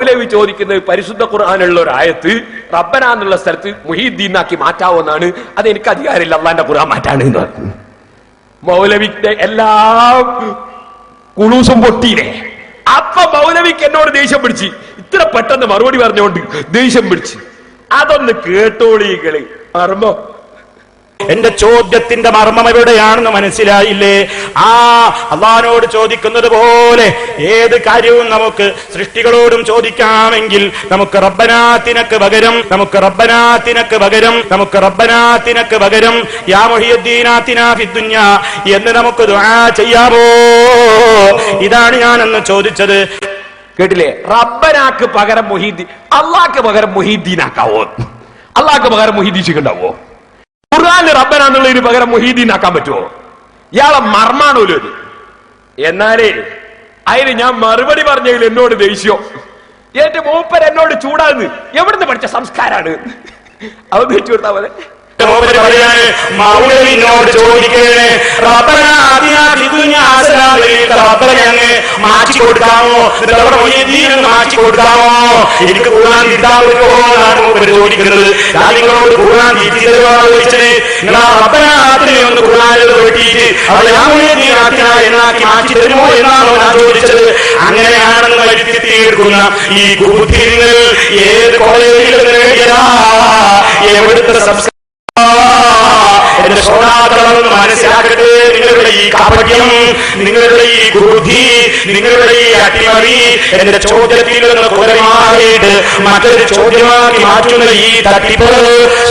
മൗലവി ചോദിക്കുന്നത് പരിശുദ്ധ ഖുർആനിലുള്ള ഒരു ആയത്ത് റബ്ബന എന്നുള്ള സ്ഥലത്ത് മുഹീദ്ദീനാക്കി മാറ്റാവുന്നതാണ്. അത് എനിക്ക് അധികാരമില്ല, അള്ളാന്റെ ഖുർആൻ മാറ്റാണ് എന്ന് പറഞ്ഞു. മൗലവിന്റെ എല്ലാ കുളൂസും പൊട്ടിയില്ലേ. അപ്പൊ മൗലവിക്ക് എന്നോട് ദേഷ്യം പിടിച്ച്, ഇത്ര പെട്ടെന്ന് മറുപടി പറഞ്ഞുകൊണ്ട് ദേഷ്യം പിടിച്ച്. അതൊന്ന് കേട്ടോളികള്. മർമ്മം, എന്റെ ചോദ്യത്തിന്റെ മർമ്മം എവിടെയാണെന്ന് മനസ്സിലായില്ലേ? അള്ളാഹിനോട് ചോദിക്കുന്നത് പോലെ ഏത് കാര്യവും നമുക്ക് സൃഷ്ടികളോടും ചോദിക്കാമെങ്കിൽ നമുക്ക് റബ്ബനാത്തിനക്ക് പകരം യാ മുഹിയുദ്ദീനാത്തിനാ ഫിദ്ദുനിയാ എന്ന് നമുക്ക് ദുആ ചെയ്യാമോ? ഇതാണ് ഞാനെന്ന് ചോദിച്ചത്. കേട്ടില്ലേ? റബ്ബനാക്ക് പകരം മുഹീദ്ദീൻ, അള്ളാഹ്ക്ക് പകരം മുഹീദ്ദീനാക്കാവോ? അള്ളാഹ്ക്ക് പകരം മുഹീദ്ദീനാവോ? ഖുർആനിൽ റബ്ബന എന്നുള്ളതിന് പകരം മുഹീദ്ദീൻ ആക്കാൻ പറ്റുമോ? ഇയാളെ മർമാണോല്ലോ ഇത്. എന്നാലേ അതിന് ഞാൻ മറുപടി പറഞ്ഞതിൽ എന്നോട് ദേഷ്യം. എന്റെ മൂപ്പർ എന്നോട് ചൂടാന്ന്. എവിടുന്ന് പഠിച്ച സംസ്കാരാണ്? അത് വെച്ചു കൊടുത്താ പോലെ മൗലവിനോട് ചോദിക്കണേ, മാറ്റി കൊടുക്കാമോ? എനിക്ക് ഖുർആൻ തിരുത്താൻ പറ്റുമോന്നാണ് ചോദിക്കുന്നത്. ഞാൻ നിങ്ങളോട് ഖുർആൻ ഒന്ന് ഖുർആനിൽ വെട്ടിയിട്ട് എന്നാക്കി മാറ്റി തരുമോ എന്നാണോ ഞാൻ ചോദിച്ചത്. അങ്ങനെയാണെന്ന് വരുത്തിയെടുക്കുന്ന ഈ കുബുദ്ധികൾ ഏത് കോളേജിൽ നേടിയതാ? എവിടുത്തെ സംസ്കാരം എന്റെ സോദാക്കളൊന്ന് മനസ്സിലാക്കട്ടെ. നിങ്ങളുടെ ഈ കാപട്യം, നിങ്ങളുടെ ഈ ബുദ്ധി, നിങ്ങളുടെ ഈ അട്ടിമറി എന്റെ ചോദ്യത്തിൽ നിന്ന് കുരമായിട്ട് മറ്റൊരു ചോദ്യമാക്കി മാറ്റുന്ന ഈ തട്ടിപ്പ്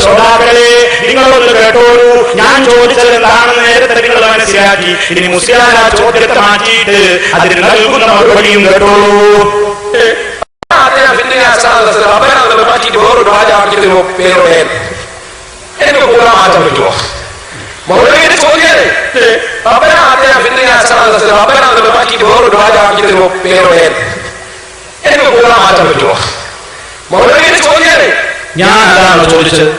സോദാക്കളെ നിങ്ങളൊന്ന് കേട്ടോളൂ. ഞാൻ ചോദിച്ചത് എന്താണെന്ന് നേരത്തെ നിങ്ങൾ മനസ്സിലാക്കി. ഇനി മുസ്ലിം ആ ചോദ്യത്തെ മാറ്റിയിട്ട് അതിന് നൽകുന്ന മറുപടിയും കേട്ടോളൂ. എനിക്ക് കൂടാൻ മാറ്റാൻ പറ്റുമോ? മൗലവിയുടെ ചോദ്യം എനിക്ക് കൂടാൻ മാറ്റാൻ പറ്റുമോ? മൗലവിയുടെ ചോദ്യം ഞാൻ അതാണോ ചോദിച്ചത്?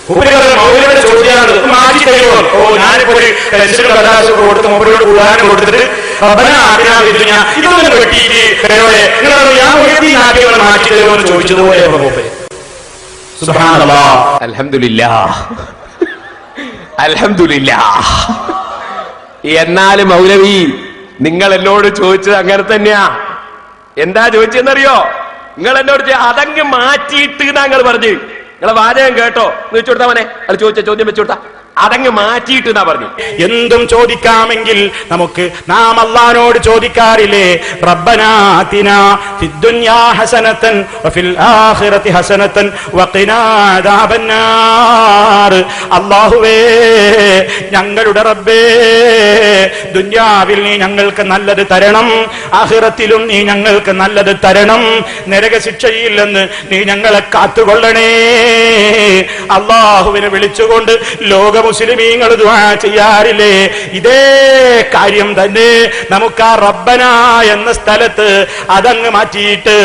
മൗലവിയുടെ ചോദ്യമാണ്, മാറ്റി തരുമോ? ഞാനിപ്പോ ഒരു പെൻഷൻ കലാശം കൊടുത്ത് മൗലവിയോട് കൂടാനും കൊടുത്തിട്ട് ഇതൊന്നും വെട്ടിയിട്ട് മാറ്റി തരുമോ എന്ന് ചോദിച്ചതുപോലെ എന്നാലും മൗലവി നിങ്ങൾ എന്നോട് ചോദിച്ചത് അങ്ങനെ തന്നെയാ. എന്താ ചോദിച്ചെന്നറിയോ? നിങ്ങൾ എന്നോട് അതങ്ങ് മാറ്റിയിട്ട് ഞങ്ങൾ പറഞ്ഞു. നിങ്ങളെ വാചകം കേട്ടോ എന്ന് വെച്ചു കൊടുത്താ മനെ. അത് ചോദിച്ച ചോദ്യം വെച്ചു കൊടുത്താ അതങ്ങ് മാറ്റിയിട്ട് എന്നാ പറഞ്ഞു. എന്തും ചോദിക്കാമെങ്കിൽ നമുക്ക് നാം അല്ലാഹുവോട് ചോദിക്കാറില്ലേ? റബ്ബനാ ആതിനാ ഫിദ്ദുനിയാ ഹസനതൻ വഫിൽ ആഖിറതി ഹസനതൻ വഖിനാ അദാബന്നാർ. അല്ലാഹുവേ, ഞങ്ങളുടെ റബ്ബേ, ദുനിയാവിൽ നീ ഞങ്ങൾക്ക് നല്ലത് തരണം, ആഖിറത്തിലും നീ ഞങ്ങൾക്ക് നല്ലത് തരണം, നരകശിക്ഷയിൽ നിന്ന് നീ ഞങ്ങളെ കാത്തുകൊള്ളണേ. അല്ലാഹുവിനെ വിളിച്ചുകൊണ്ട് ലോക മുസ്ലിമീങ്ങൾ ദുആ ചെയ്യാറില്ലേ? ഇതേ കാര്യം തന്നെ നമുക്ക് ആ റബ്ബന എന്ന സ്ഥലത്ത് അതങ്ങ് മാറ്റിയിട്ട്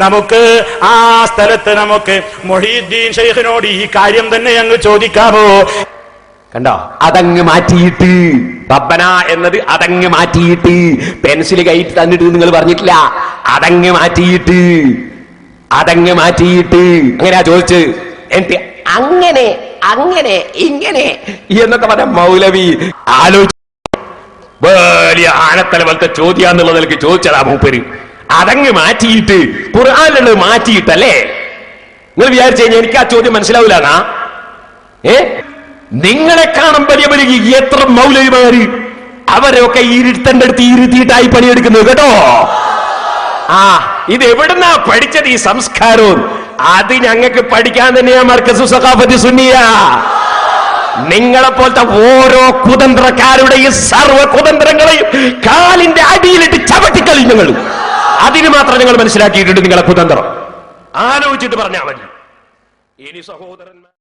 നമുക്ക് ആ സ്ഥലത്ത് നമുക്ക് മുഹീദ്ദീൻ ശൈഖിനോട് ഈ കാര്യം തന്നെ അങ്ങ് ചോദിക്കാമോ? കണ്ടോ? അതങ്ങ് മാറ്റിയിട്ട് റബ്ബന എന്നത് അതങ്ങ് മാറ്റിയിട്ട് പെൻസിൽ കയ്യിട്ട് തന്നിട്ട് നിങ്ങൾ പറഞ്ഞിട്ടില്ല. അതങ്ങ് മാറ്റിയിട്ട് അങ്ങനെയാ ചോദിച്ച്. എന്നിട്ട് അങ്ങനെ അങ്ങനെ ഇങ്ങനെ എന്നൊക്കെ പറഞ്ഞ മൗലവി ആലോചിച്ചു. വലിയ ആഴത്തല പോലത്തെ ചോദ്യാന്നുള്ള നിലക്ക് ചോദിച്ചതാ മൂപ്പര്. അതങ്ങ് മാറ്റിയിട്ട് ഖുർആനിലുള്ളത് മാറ്റിയിട്ടല്ലേ? നിങ്ങൾ വിചാരിച്ചു കഴിഞ്ഞാൽ എനിക്ക് ആ ചോദ്യം മനസ്സിലാവില്ലാന്നാ? നിങ്ങളെ കാണും വലിയ വലിയ എത്ര മൗലവിമാര് അവരൊക്കെ ഇരുത്തന്റെ അടുത്ത് ഇരുത്തിയിട്ടായി പണിയെടുക്കുന്നത് കേട്ടോ. ഇത് എവിടുന്നാ പഠിച്ചത് ഈ സംസ്കാരവും? അത് ഞങ്ങൾക്ക് പഠിക്കാൻ തന്നെയാ മർക്കസു സഖാഫത്തി സുന്നിയ. നിങ്ങളെപ്പോലത്തെ ഓരോ കുതന്ത്രക്കാരുടെയും സർവ്വ കുതന്ത്രങ്ങളെയും കാലിന്റെ അടിയിലിട്ട് ചവിട്ടിക്കളി ഞങ്ങൾ. അതിന് മാത്രം ഞങ്ങൾ മനസ്സിലാക്കിയിട്ടുണ്ട് നിങ്ങളെ കുതന്ത്രം. ആലോചിച്ചിട്ട് പറഞ്ഞാൽ മതി. ഇനി സഹോദരന്മാർ